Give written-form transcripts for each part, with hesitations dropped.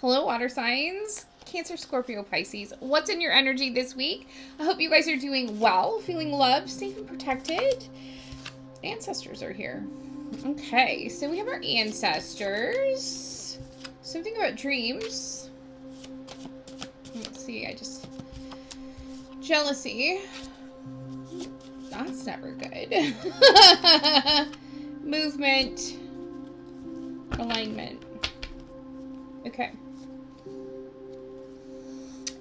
Hello, water signs. Cancer, Scorpio, Pisces. What's in your energy this week? I hope you guys are doing well, feeling loved, safe, and protected. Ancestors are here. Okay, so we have our ancestors. Something about dreams. Let's see, jealousy. That's never good. Movement. Alignment. Okay.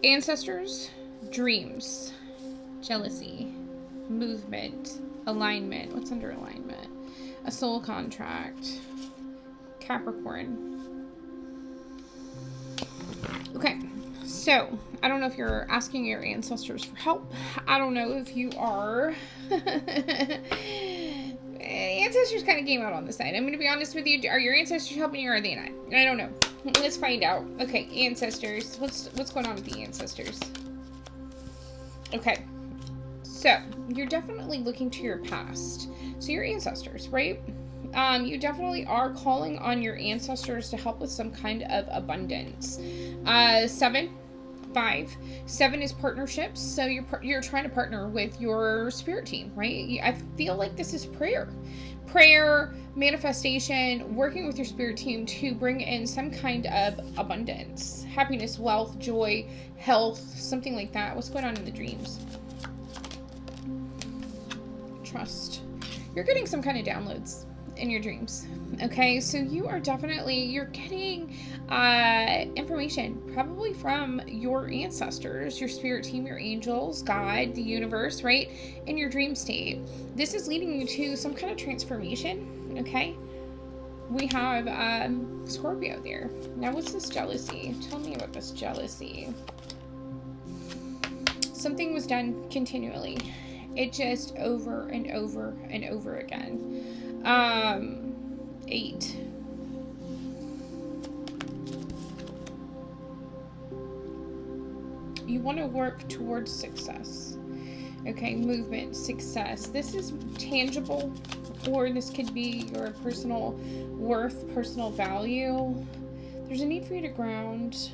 Ancestors, dreams, jealousy, movement, alignment. What's under alignment? A soul contract. Capricorn. Okay. So, I don't know if you're asking your ancestors for help. I don't know if you are. Ancestors kind of came out on the side. I'm going to be honest with you. Are your ancestors helping you or are they not? I don't know. Let's find out. Okay, ancestors. What's going on with the ancestors? Okay. So, you're definitely looking to your past. So, your ancestors, right? You definitely are calling on your ancestors to help with some kind of abundance. 7, 5. 7 is partnerships. So you're trying to partner with your spirit team, right? I feel like this is prayer, manifestation, working with your spirit team to bring in some kind of abundance, happiness, wealth, joy, health, something like that. What's going on in the dreams? Trust. You're getting some kind of downloads in your dreams. Okay, so you're getting information probably from your ancestors, your spirit team, your angels, God, the universe, right? In your dream state. This is leading you to some kind of transformation. Okay, we have Scorpio there. Now what's this jealousy? Tell me about this jealousy. Something was done continually. It just over and over and over again. 8. You want to work towards success. Okay, movement, success. This is tangible, or this could be your personal worth, personal value. There's a need for you to ground.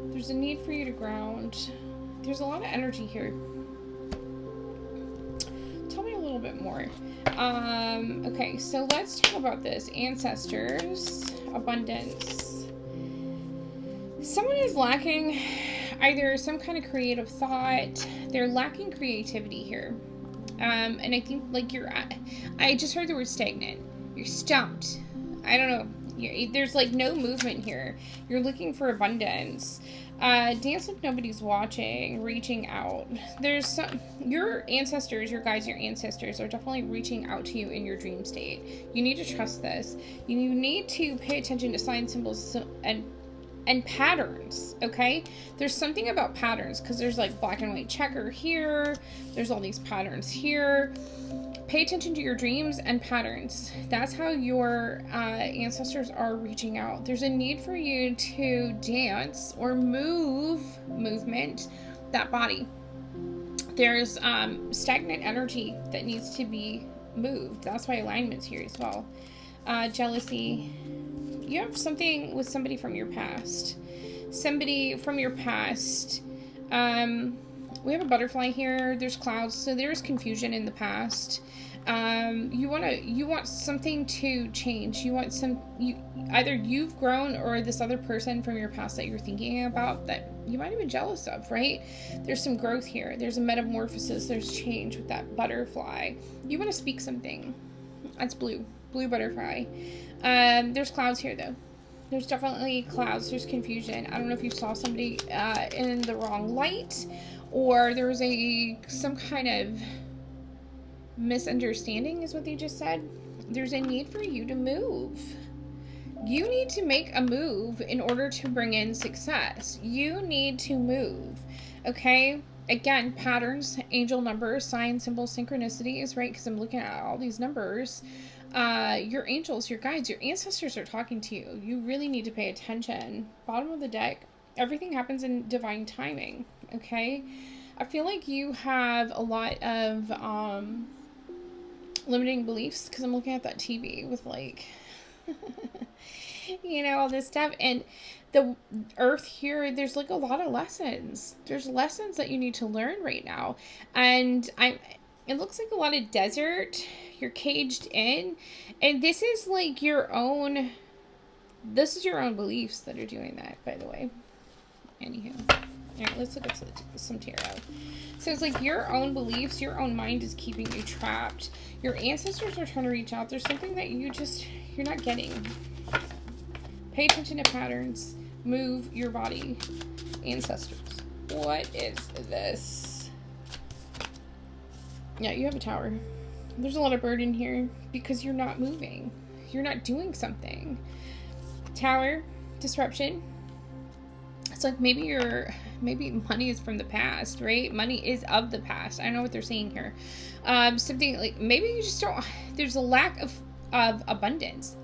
There's a need for you to ground. There's a lot of energy here. Tell me a little bit more. Okay, so let's talk about this. Ancestors, abundance. Someone is lacking either some kind of creative thought. They're lacking creativity here. And I think like I just heard the word stagnant. You're stumped. I don't know. There's like no movement here. You're looking for abundance. Dance like nobody's watching, reaching out. Your ancestors, your guides, your ancestors are definitely reaching out to you in your dream state. You need to trust this. You need to pay attention to signs, symbols, and patterns, okay? There's something about patterns because there's like black and white checker here. There's all these patterns here. Pay attention to your dreams and patterns. That's how your ancestors are reaching out. There's a need for you to dance or movement, that body. There's stagnant energy that needs to be moved. That's why alignment's here as well. Jealousy. You have something with somebody from your past. Somebody from your past. We have a butterfly here. There's clouds, so there's confusion in the past. You want something to change. Either you've grown or this other person from your past that you're thinking about that you might have been jealous of, right? There's some growth here. There's a metamorphosis. There's change with that butterfly. You want to speak something. That's blue butterfly. There's clouds here though. There's definitely clouds. There's confusion. I don't know if you saw somebody in the wrong light, or there was some kind of misunderstanding is what they just said. There's a need for you to move. You need to make a move in order to bring in success. You need to move. Okay? Again, patterns, angel numbers, signs, symbols, synchronicities, right? Because I'm looking at all these numbers. Your angels, your guides, your ancestors are talking to you. You really need to pay attention. Bottom of the deck, everything happens in divine timing, okay? I feel like you have a lot of limiting beliefs because I'm looking at that TV with like you know, all this stuff. And the earth here, there's like a lot of lessons. There's lessons that you need to learn right now. And it looks like a lot of desert. You're caged in. And this is like your own, this is your own beliefs that are doing that, by the way. Anywho. All right, let's look up some tarot. So it's like your own beliefs, your own mind is keeping you trapped. Your ancestors are trying to reach out. There's something that you're not getting. Pay attention to patterns. Move your body. Ancestors. What is this? Yeah, you have a tower. There's a lot of burden here because you're not moving. You're not doing something. Tower. Disruption. It's like maybe money is from the past, right? Money is of the past. I know what they're saying here. Something like maybe you just don't, there's a lack of abundance.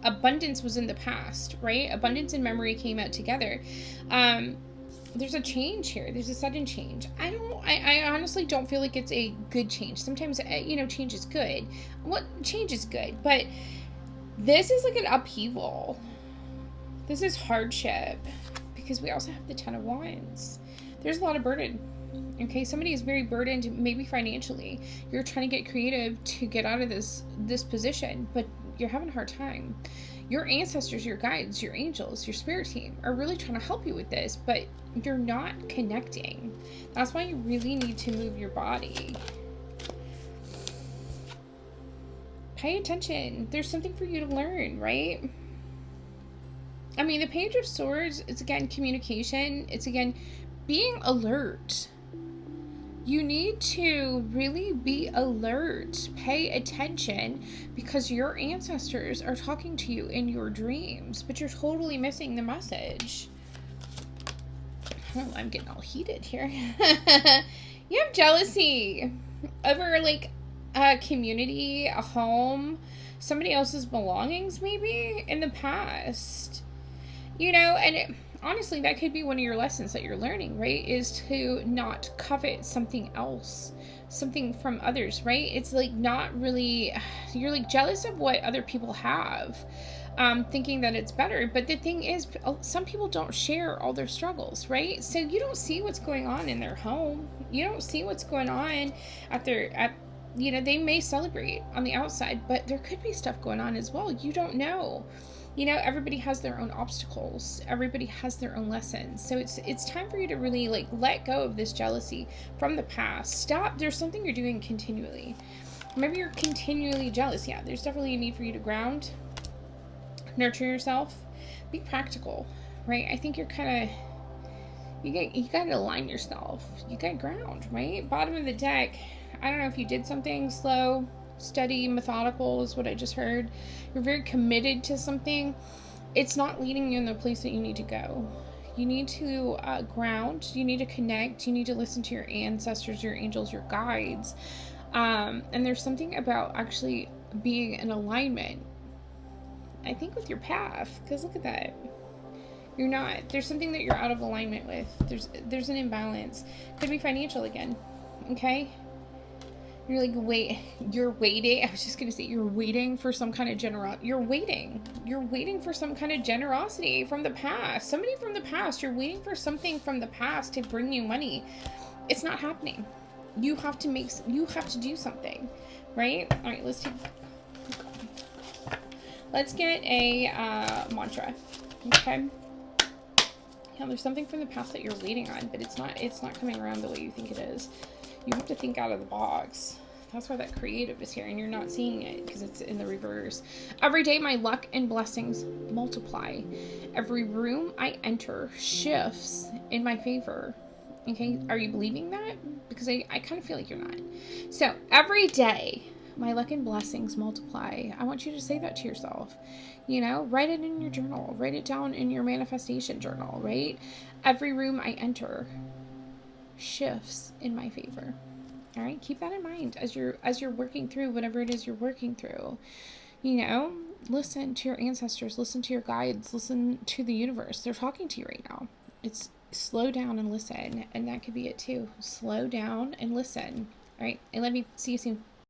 Abundance was in the past, right? Abundance and memory came out together. There's a change here. There's a sudden change. I honestly don't feel like it's a good change. Sometimes, you know, change is good. Change is good, but this is like an upheaval. This is hardship. Because we also have the Ten of Wands. There's a lot of burden. Okay, somebody is very burdened, maybe financially. You're trying to get creative to get out of this position, but you're having a hard time. Your ancestors, your guides, your angels, your spirit team are really trying to help you with this, but you're not connecting. That's why you really need to move your body. Pay attention. There's something for you to learn, right? I mean, the Page of Swords, it's again communication. It's again being alert. You need to really be alert. Pay attention because your ancestors are talking to you in your dreams, but you're totally missing the message. Oh, I'm getting all heated here. You have jealousy over like a community, a home, somebody else's belongings maybe in the past. You know, and honestly, that could be one of your lessons that you're learning, right? Is to not covet something else, something from others, right? It's like not really, you're like jealous of what other people have, thinking that it's better. But the thing is, some people don't share all their struggles, right? So you don't see what's going on in their home. You don't see what's going on you know, they may celebrate on the outside, but there could be stuff going on as well. You don't know. You know, everybody has their own obstacles. Everybody has their own lessons. So it's time for you to really like let go of this jealousy from the past. Stop. There's something you're doing continually. Maybe you're continually jealous. Yeah, there's definitely a need for you to ground, nurture yourself, be practical, right? I think you're kind of, you got to align yourself. You got to ground, right? Bottom of the deck. I don't know if you did something slow, steady, methodical is what I just heard. You're very committed to something. It's not leading you in the place that you need to go. You need to ground. You need to connect. You need to listen to your ancestors, your angels, your guides. And there's something about actually being in alignment, I think, with your path. Because look at that. You're not. There's something that you're out of alignment with. There's an imbalance. Could be financial again. Okay? You're like, you're waiting. I was just going to say, you're waiting for some kind of generosity. You're waiting for some kind of generosity from the past. Somebody from the past. You're waiting for something from the past to bring you money. It's not happening. You have to do something, right? All right, let's get a mantra. Okay. Yeah, there's something from the past that you're waiting on, but it's not coming around the way you think it is. You have to think out of the box. That's why that creative is here, and you're not seeing it because it's in the reverse. Every day, my luck and blessings multiply. Every room I enter shifts in my favor. Okay, are you believing that? Because I kind of feel like you're not. So, every day, my luck and blessings multiply. I want you to say that to yourself. You know, write it in your journal. Write it down in your manifestation journal, right? Every room I enter shifts in my favor. All right, keep that in mind as you're working through whatever it is you're working through. You know, listen to your ancestors, listen to your guides, listen to the universe. They're talking to you right now. It's slow down and listen, and that could be it too. Slow down and listen. All right, and let me see you soon.